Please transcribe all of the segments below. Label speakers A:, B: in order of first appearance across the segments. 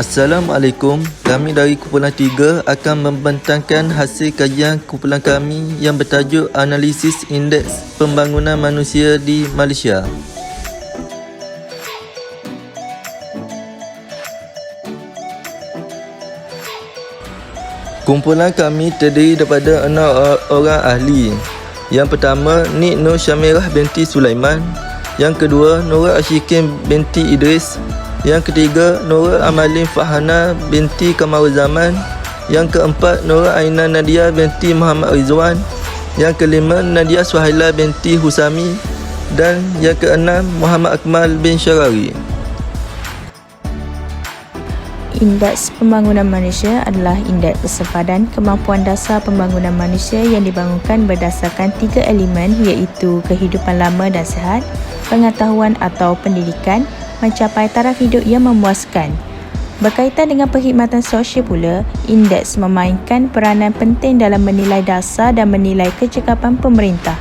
A: Assalamualaikum, kami dari Kumpulan 3 akan membentangkan hasil kajian kumpulan kami yang bertajuk Analisis Indeks Pembangunan Manusia di Malaysia. Kumpulan kami terdiri daripada 6 orang ahli. Yang pertama, Nik Nur Syamirah binti Sulaiman. Yang kedua, Nurul Ashikin binti Idris. Yang ketiga, Nurul Amalin Fahana binti Kamaruzaman. Yang keempat, Nurul Aina Nadia binti Muhammad Rizwan. Yang kelima, Nadia Suhaila binti Husami. Dan yang keenam, Muhammad Akmal bin Syarari.
B: Indeks Pembangunan Manusia adalah indeks sempadan kemampuan dasar pembangunan manusia yang dibangunkan berdasarkan 3 elemen iaitu kehidupan lama dan sihat, pengetahuan atau pendidikan, mencapai taraf hidup yang memuaskan. Berkaitan dengan perkhidmatan sosial pula, indeks memainkan peranan penting dalam menilai dasar dan menilai kecekapan pemerintah.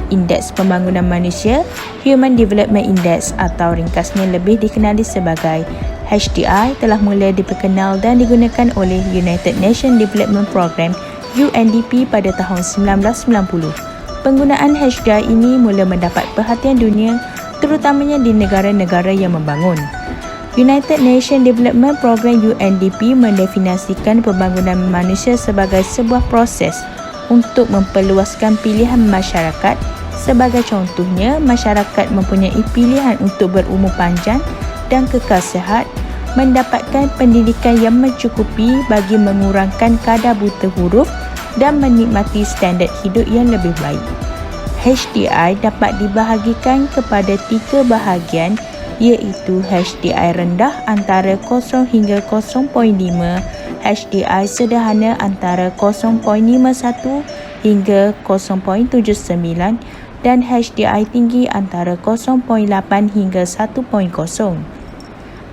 B: Indeks Pembangunan Manusia, Human Development Index atau ringkasnya lebih dikenali sebagai HDI telah mula diperkenal dan digunakan oleh United Nations Development Programme UNDP pada tahun 1990. Penggunaan HDI ini mula mendapat perhatian dunia terutamanya di negara-negara yang membangun. United Nations Development Programme UNDP mendefinisikan pembangunan manusia sebagai sebuah proses untuk memperluaskan pilihan masyarakat. Sebagai contohnya, masyarakat mempunyai pilihan untuk berumur panjang dan kekal sihat, mendapatkan pendidikan yang mencukupi bagi mengurangkan kadar buta huruf dan menikmati standard hidup yang lebih baik. HDI dapat dibahagikan kepada 3 bahagian iaitu HDI rendah antara 0 hingga 0.5, HDI sederhana antara 0.51 hingga 0.79 dan HDI tinggi antara 0.8 hingga 1.0.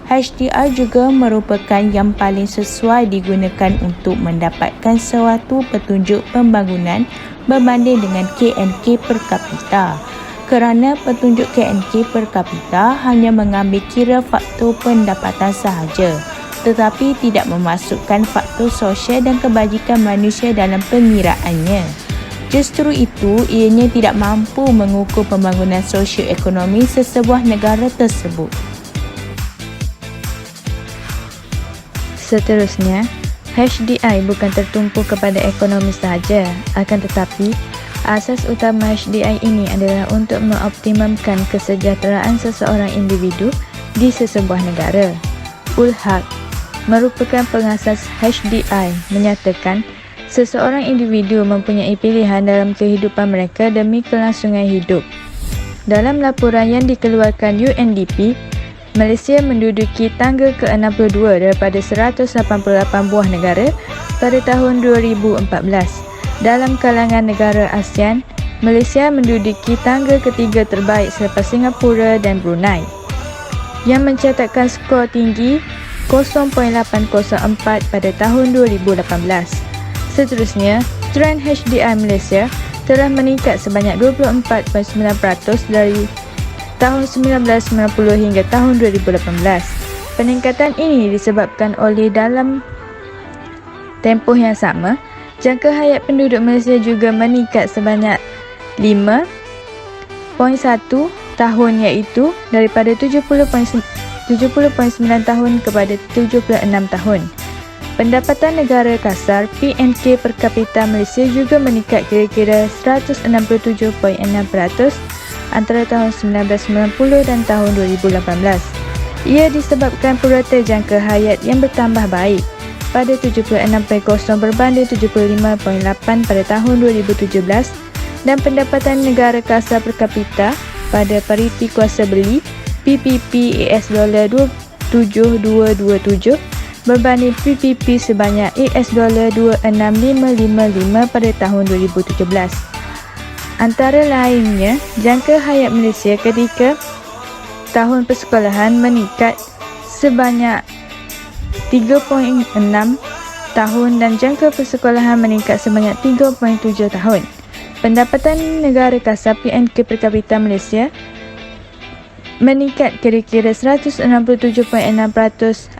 B: HDI juga merupakan yang paling sesuai digunakan untuk mendapatkan suatu petunjuk pembangunan berbanding dengan KNK per kapita. Kerana petunjuk KNK per kapita hanya mengambil kira faktor pendapatan sahaja, tetapi tidak memasukkan faktor sosial dan kebajikan manusia dalam pengiraannya. Justru itu, ianya tidak mampu mengukur pembangunan sosioekonomi sesebuah negara tersebut.
C: Seterusnya, HDI bukan tertumpu kepada ekonomi sahaja, akan tetapi asas utama HDI ini adalah untuk mengoptimumkan kesejahteraan seseorang individu di sesebuah negara. Ulhaq merupakan pengasas HDI menyatakan seseorang individu mempunyai pilihan dalam kehidupan mereka demi kelangsungan hidup. Dalam laporan yang dikeluarkan UNDP, Malaysia menduduki tangga ke-62 daripada 188 buah negara pada tahun 2014. Dalam kalangan negara ASEAN, Malaysia menduduki tangga ketiga terbaik selepas Singapura dan Brunei, yang mencatatkan skor tinggi 0.804 pada tahun 2018. Seterusnya, trend HDI Malaysia telah meningkat sebanyak 24.9% dari tahun 1990 hingga tahun 2018. Peningkatan ini disebabkan oleh dalam tempoh yang sama, jangka hayat penduduk Malaysia juga meningkat sebanyak 5.1 tahun iaitu daripada 70.9 tahun kepada 76 tahun. Pendapatan negara kasar PNK per kapita Malaysia juga meningkat kira-kira 167.6% antara tahun 1990 dan tahun 2018. Ia disebabkan purata jangka hayat yang bertambah baik pada 76.0 berbanding 75.8 pada tahun 2017 dan pendapatan negara kasar per kapita pada pariti kuasa beli PPP $27227 berbanding PPP sebanyak $26555 pada tahun 2017. Antara lainnya, jangka hayat Malaysia ketika tahun persekolahan meningkat sebanyak 3.6 tahun dan jangka persekolahan meningkat sebanyak 3.7 tahun. Pendapatan negara kasar PNK per kapita Malaysia meningkat kira-kira 167.6%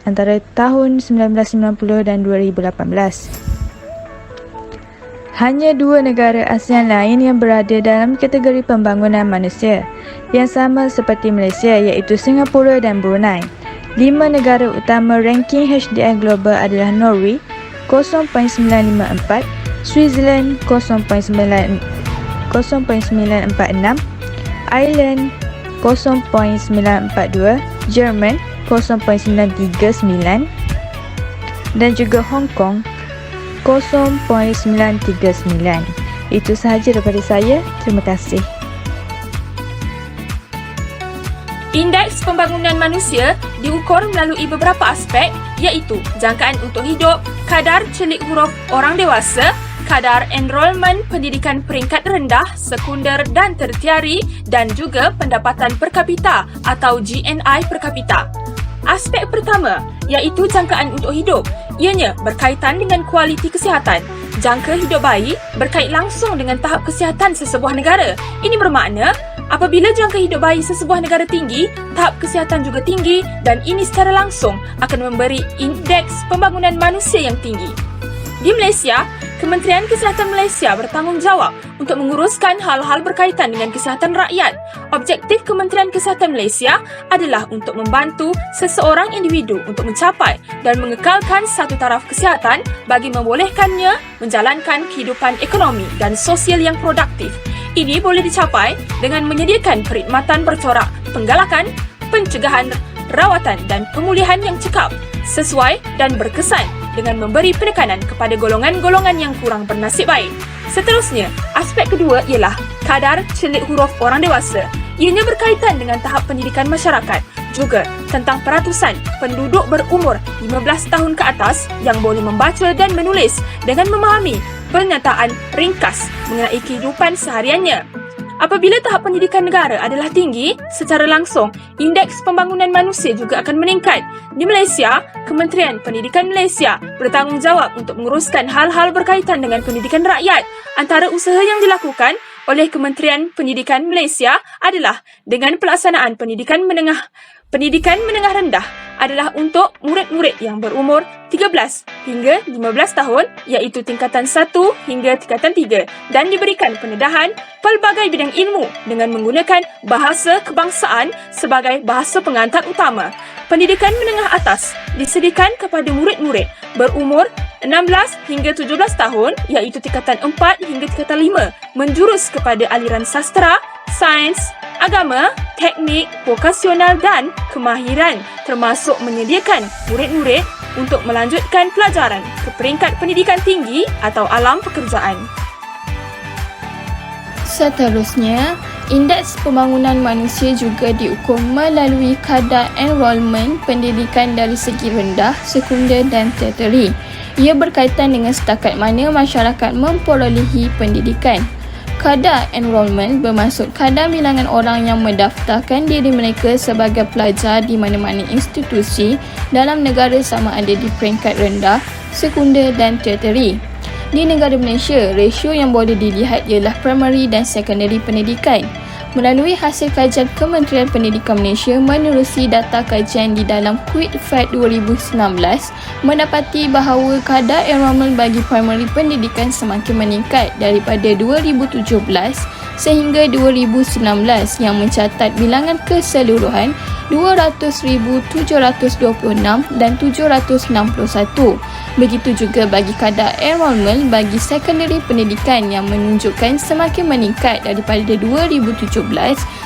C: antara tahun 1990 dan 2018. Hanya 2 negara ASEAN lain yang berada dalam kategori pembangunan manusia yang sama seperti Malaysia, iaitu Singapura dan Brunei. 5 negara utama ranking HDI global adalah Norway 0.954, Switzerland 0.946, Ireland 0.942, Jerman 0.939 dan juga Hong Kong 0.939. Itu sahaja daripada saya. Terima kasih.
D: Indeks pembangunan manusia diukur melalui beberapa aspek, iaitu jangkaan untuk hidup, kadar celik huruf orang dewasa, kadar enrolment pendidikan peringkat rendah, sekunder dan tertiari dan juga pendapatan per kapita atau GNI per kapita. Aspek pertama iaitu jangkaan untuk hidup. Ianya berkaitan dengan kualiti kesihatan. Jangka hidup baik berkait langsung dengan tahap kesihatan sesebuah negara. Ini bermakna apabila jangka hidup baik sesebuah negara tinggi, tahap kesihatan juga tinggi dan ini secara langsung akan memberi indeks pembangunan manusia yang tinggi. Di Malaysia, Kementerian Kesihatan Malaysia bertanggungjawab untuk menguruskan hal-hal berkaitan dengan kesihatan rakyat. Objektif Kementerian Kesihatan Malaysia adalah untuk membantu seseorang individu untuk mencapai dan mengekalkan satu taraf kesihatan bagi membolehkannya menjalankan kehidupan ekonomi dan sosial yang produktif. Ini boleh dicapai dengan menyediakan perkhidmatan bercorak, penggalakan, pencegahan, rawatan dan pemulihan yang cekap, sesuai dan berkesan dengan memberi penekanan kepada golongan-golongan yang kurang bernasib baik. Seterusnya, aspek kedua ialah kadar celik huruf orang dewasa. Ianya berkaitan dengan tahap pendidikan masyarakat, juga tentang peratusan penduduk berumur 15 tahun ke atas yang boleh membaca dan menulis dengan memahami pernyataan ringkas mengenai kehidupan sehariannya. Apabila tahap pendidikan negara adalah tinggi, secara langsung, indeks pembangunan manusia juga akan meningkat. Di Malaysia, Kementerian Pendidikan Malaysia bertanggungjawab untuk menguruskan hal-hal berkaitan dengan pendidikan rakyat. Antara usaha yang dilakukan oleh Kementerian Pendidikan Malaysia adalah dengan pelaksanaan pendidikan menengah rendah adalah untuk murid-murid yang berumur 13 hingga 15 tahun iaitu tingkatan 1 hingga tingkatan 3 dan diberikan pendedahan pelbagai bidang ilmu dengan menggunakan bahasa kebangsaan sebagai bahasa pengantar utama. Pendidikan menengah atas disediakan kepada murid-murid berumur 16 hingga 17 tahun iaitu tingkatan 4 hingga tingkatan 5 menjurus kepada aliran sastra, sains, agama, teknik, vokasional dan kemahiran termasuk menyediakan murid-murid untuk melanjutkan pelajaran ke peringkat pendidikan tinggi atau alam pekerjaan.
E: Seterusnya, indeks pembangunan manusia juga diukur melalui kadar enrolment pendidikan dari segi rendah, sekunder dan tertiary. Ia berkaitan dengan setakat mana masyarakat memperolehi pendidikan. Kadar enrolment bermaksud kadar bilangan orang yang mendaftarkan diri mereka sebagai pelajar di mana-mana institusi dalam negara sama ada di peringkat rendah, sekunder dan tertiary. Di negara Malaysia, rasio yang boleh dilihat ialah primary dan secondary pendidikan. Melalui hasil kajian Kementerian Pendidikan Malaysia menerusi data kajian di dalam Quick Fact 2019 mendapati bahawa kadar enrolment bagi primary pendidikan semakin meningkat daripada 2017 sehingga 2019 yang mencatat bilangan keseluruhan 200,726 dan 761. Begitu juga bagi kadar enrolment bagi secondary pendidikan yang menunjukkan semakin meningkat daripada 2017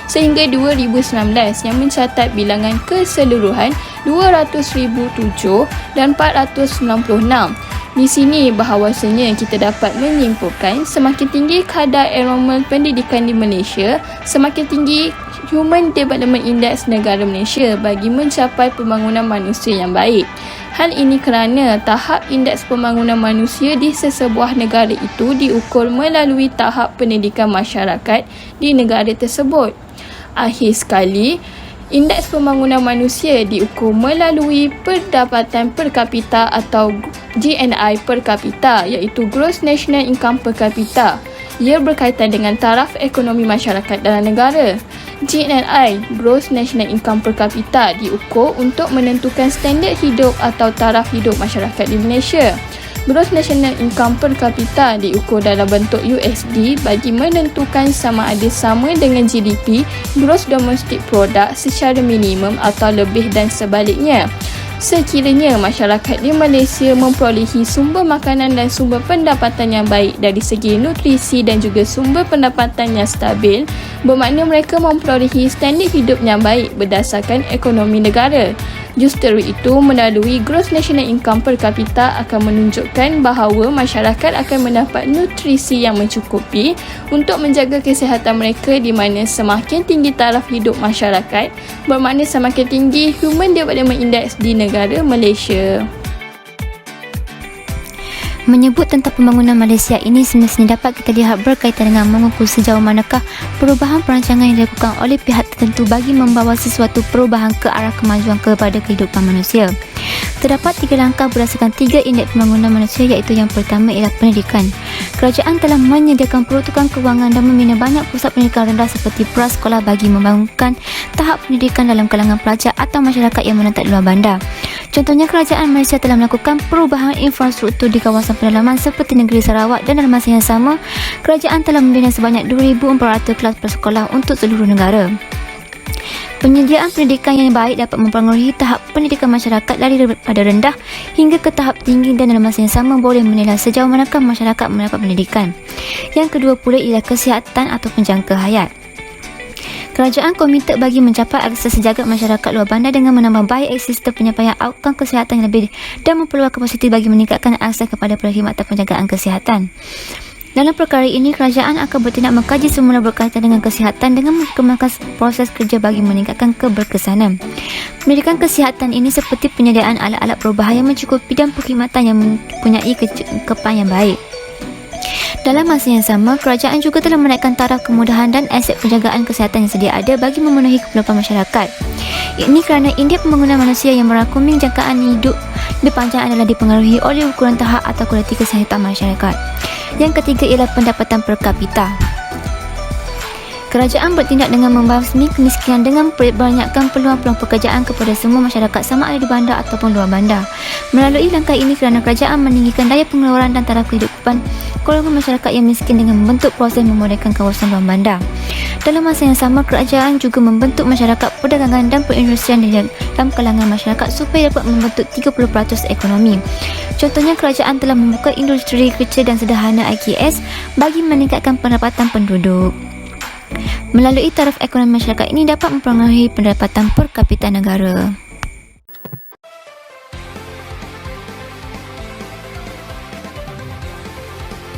E: sehingga 2019 yang mencatat bilangan keseluruhan 200,007 dan 496. Di sini bahawasanya kita dapat menyimpulkan semakin tinggi kadar enrolment pendidikan di Malaysia, semakin tinggi Human Development Index negara Malaysia bagi mencapai pembangunan manusia yang baik. Hal ini kerana tahap indeks pembangunan manusia di sesebuah negara itu diukur melalui tahap pendidikan masyarakat di negara tersebut. Akhir sekali, indeks pembangunan manusia diukur melalui pendapatan per kapita atau GNI per kapita iaitu Gross National Income per capita. Ia berkaitan dengan taraf ekonomi masyarakat dalam negara. GNI, Gross National Income Per Capita, diukur untuk menentukan standard hidup atau taraf hidup masyarakat di Malaysia. Gross National Income Per Capita diukur dalam bentuk USD bagi menentukan sama ada sama dengan GDP, Gross Domestic Product, secara minimum atau lebih dan sebaliknya. Sekiranya masyarakat di Malaysia memperolehi sumber makanan dan sumber pendapatan yang baik dari segi nutrisi dan juga sumber pendapatan yang stabil, bermakna mereka memperolehi standard hidup yang baik berdasarkan ekonomi negara. Justeru itu, melalui Gross National Income Per Capita akan menunjukkan bahawa masyarakat akan mendapat nutrisi yang mencukupi untuk menjaga kesihatan mereka, di mana semakin tinggi taraf hidup masyarakat, bermakna semakin tinggi Human Development Index di negara Malaysia.
F: Menyebut tentang pembangunan Malaysia ini semestinya dapat kita lihat berkaitan dengan mengukur sejauh manakah perubahan perancangan yang dilakukan oleh pihak tertentu bagi membawa sesuatu perubahan ke arah kemajuan kepada kehidupan manusia. Terdapat 3 langkah berdasarkan 3 indeks pembangunan manusia, iaitu yang pertama ialah pendidikan. Kerajaan telah menyediakan peruntukan kewangan dan membina banyak pusat pendidikan rendah seperti prasekolah bagi membangunkan tahap pendidikan dalam kalangan pelajar atau masyarakat yang menetap di luar bandar. Contohnya, kerajaan Malaysia telah melakukan perubahan infrastruktur di kawasan pedalaman seperti negeri Sarawak, dan dalam masa yang sama, kerajaan telah membina sebanyak 2,400 kelas prasekolah untuk seluruh negara. Penyediaan pendidikan yang baik dapat mempengaruhi tahap pendidikan masyarakat daripada rendah hingga ke tahap tinggi, dan dalam masa yang sama boleh menilai sejauh manakah masyarakat mendapat pendidikan. Yang kedua pula ialah kesihatan atau penjangka hayat. Kerajaan komited bagi mencapai akses sejagat masyarakat luar bandar dengan menambah baik sistem penyampaian outcome kesihatan yang lebih dan memperluas kapasiti bagi meningkatkan akses kepada perkhidmatan penjagaan kesihatan. Dalam perkara ini, kerajaan akan bertindak mengkaji semula berkaitan dengan kesihatan dengan mengembangkan proses kerja bagi meningkatkan keberkesanan. Pendidikan kesihatan ini seperti penyediaan alat-alat perubahan yang mencukupi dan perkhidmatan yang mempunyai kecukupan yang baik. Dalam masa yang sama, kerajaan juga telah menaikkan taraf kemudahan dan aset penjagaan kesihatan yang sedia ada bagi memenuhi keperluan masyarakat. Ini kerana indeks pembangunan manusia yang merangkumi jangkaan hidup lebih panjang adalah dipengaruhi oleh ukuran tahap atau kualiti kesihatan masyarakat. Yang ketiga ialah pendapatan per kapita. Kerajaan bertindak dengan membasmi kemiskinan dengan membanyakkan peluang-peluang pekerjaan kepada semua masyarakat sama ada di bandar ataupun luar bandar. Melalui langkah ini, kerana kerajaan meninggikan daya pengeluaran dan taraf kehidupan golongan masyarakat yang miskin dengan membentuk proses memodalkan kawasan luar bandar. Dalam masa yang sama, kerajaan juga membentuk masyarakat perdagangan dan perindustrian dalam kalangan masyarakat supaya dapat membentuk 30% ekonomi. Contohnya, kerajaan telah membuka industri kecil dan sederhana IKS bagi meningkatkan pendapatan penduduk. Melalui taraf ekonomi masyarakat ini dapat mempengaruhi pendapatan per kapita negara.